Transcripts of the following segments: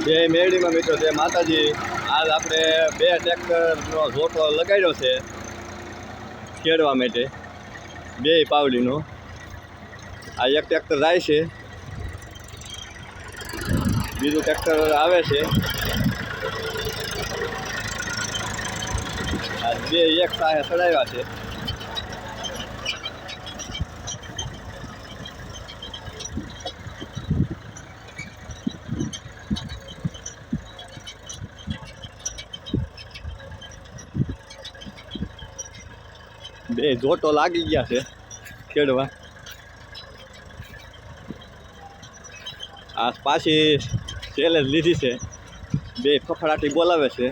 જય મેરડીમાં મિત્રો, જય માતાજી. આજ આપણે બે ટ્રેક્ટરનો ઝોટો લગાડ્યો છે ખેડવા માટે, બે પાવડીનો. આ એક ટ્રેક્ટર જાય છે, બીજું ટ્રેક્ટર આવે છે. આ બે એક સાથે ચડાવ્યા છે. બે ઝોટો લાગી ગયા છે ખેડવા. આ પાછી સેલે જ લીધી છે, બે ફફડાટી બોલાવે છે.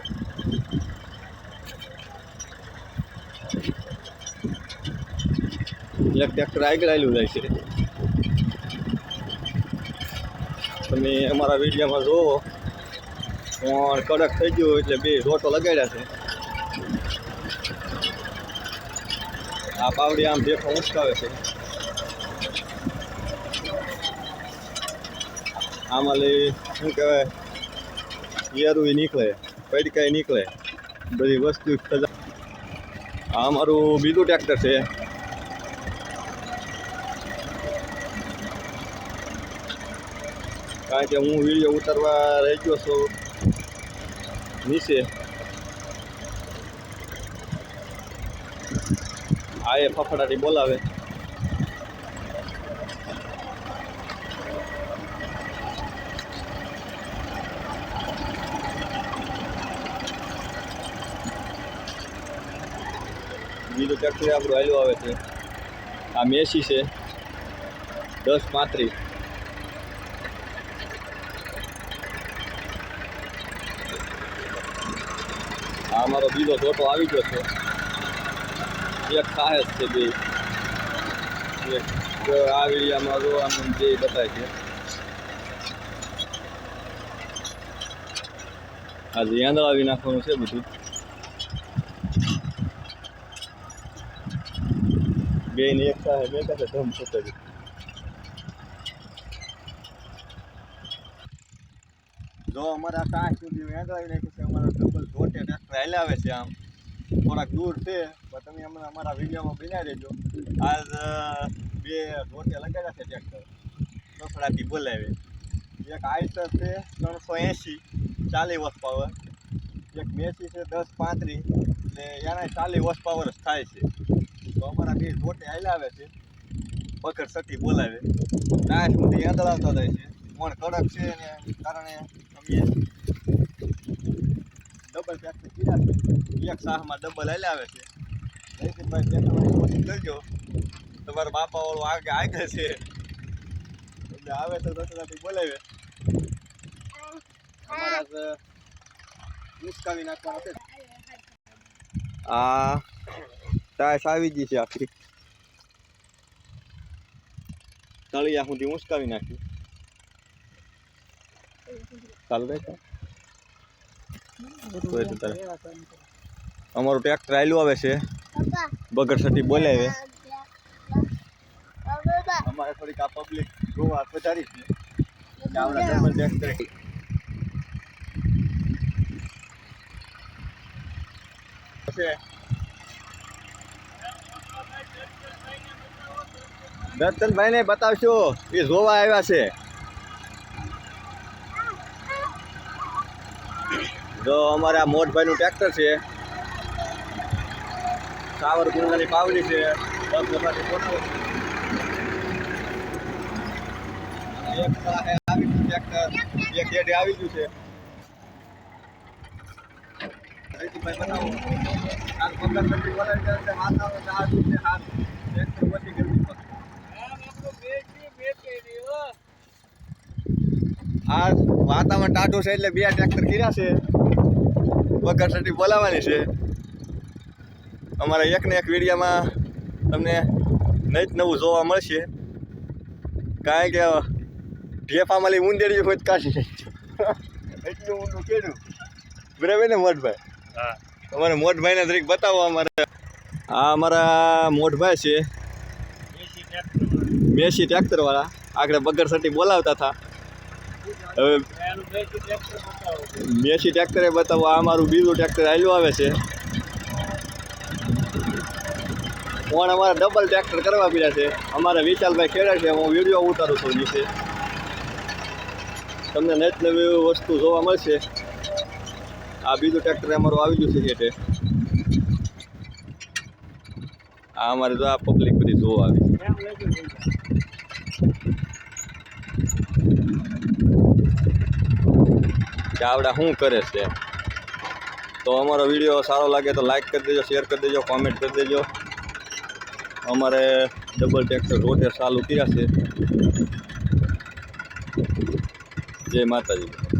એક ટ્રેક્ટર આગળ આવેલું જાય છે. તમે અમારા વિડીયોમાં જોવો, પણ કડક થઈ ગયું એટલે બે ઝોટો લગાડ્યા છે. આ પાવડી આમ ભેખો ઉંચકાવે છે. આમાં લઈ શું કહેવાય, યેરું નીકળે, પડીકાઈ નીકળે, બધી વસ્તુ. આ અમારું બીજું ટ્રેક્ટર છે. કારણ કે હું વિડીયો ઉતારવા રહી ગયો છું નીચે. આ એ ફફડાટી બોલાવે. બીજું ટ્રેક્ટર આપણું હાલ્યું આવે છે. આ મેસી છે 1035. આ અમારો બીજો ઝોટો આવી ગયો છે. એક સાહેબ છે બે. આ વિડીયામાં જોવાનું બે બતાવે છે. આજે આંધળાવી નાખવાનું છે બધું. બે ને એક સાહેબ એક સાથે ધમ છૂટે. જો અમારા કાંઈ સુધી આંધળાવી નાખ્યું છે. અમારા ડબલ ઝોટે ટ્રેક્ટર હાલ્યા આવે છે. આમ થોડાક દૂર છે, પણ તમે અમને અમારા વિડીયોમાં બનાવી દેજો. આજ બે ઝોટે લગાડ્યા છે ટ્રેક્ટર, સફળાથી બોલાવે. એક આઈસર છે 380 40 હોર્સ પાવર, એક મેસી છે 1035, એટલે એના 40 હોર્સ પાવર જ થાય છે. તો અમારા બે ઝોટે હાલ્યા આવે છે, પકડ સટી બોલાવે. કાંઈ સુધી આંધળાવતા જાય છે. પણ કડક છે ને કારણે અમે ડબલ ટ્રેક્ટર કીધા છે. એક સાહમાં ડબલ હાલ્યા આવે છે. જયદીપભાઈ ટ્રેક્ટરની કોશિશ કરજો. તમારા બાપાવાળો આગળ છે એટલે આવે તો રસ્તાથી બોલાવે. અમારા મુસ્કાવી નાખવાના છે. આ ટાઈસ આવી ગઈ છે આખી, તળિયા સુધી મુસ્કાવી નાખી. ચાલુ રહે. અમારું ટ્રેક્ટર આવેલું આવે છે, બગડ સટી બોલાવે. અમારે થોડીક આ પબ્લિક જોવા વધારી છે. આપણા ડબલ ટ્રેક્ટર દર્શનભાઈ ને બતાવશો, એ જોવા આવ્યા છે. જો અમારે આ મોટભાઈનું ટ્રેક્ટર છે, સાવરકુંડલાની પાવડી છે. એક સાથે આવી ગયું ટ્રેક્ટર, એક ગેટે આવી ગયું છે. બતાવો હાથ પકડ નથી બોલાવી છે. હાથ આવે તો હાથ છે. હાથ ટ્રેક્ટર ઓછી ગરમી પર આ વાતાવરણ ટાઢું છે એટલે બે ટ્રેક્ટર કર્યા છે. પકડ સટી બોલાવવાની છે. અમારા એકને એક વિડીયામાં તમને નહીં જ નવું જોવા મળશે. કારણ કે ઢેફામાં લઈ ઉંદેડી હોય કાઢી એટલું ઊંડું કેડું. બરાબર ને મોટભાઈ? હા, અમારે મોટભાઈને જરીક બતાવો. અમારે આ અમારા મોટભાઈ છે, મેસી ટ્રેક્ટરવાળા. આગળ બગડ સટી બોલાવતા હતા. હવે મેસી ટ્રેક્ટરે બતાવો. આ અમારું બીજું ટ્રેક્ટર હાલ્યું આવે છે. પણ અમારે ડબલ ટ્રેક્ટર કરવા પડ્યા છે. અમારે વિશાલભાઈ ખેડે છે, હું વિડીયો ઉતારું છું નીચે. તમને નત નવી વસ્તુ જોવા મળશે. આ બીજું ટ્રેક્ટર અમારું આવી ગયું છે એટલે આ અમારે જો આ પબ્લિક બધી જોવા આવી કે આવડા શું કરે છે. તો અમારો વિડીયો સારો લાગે તો લાઈક કરી દેજો, શેર કરી દેજો, કોમેન્ટ કરી દેજો. અમારે ડબલ ટ્રેક્ટર રોટેર ચાલુ કર્યા છે. જય માતાજી.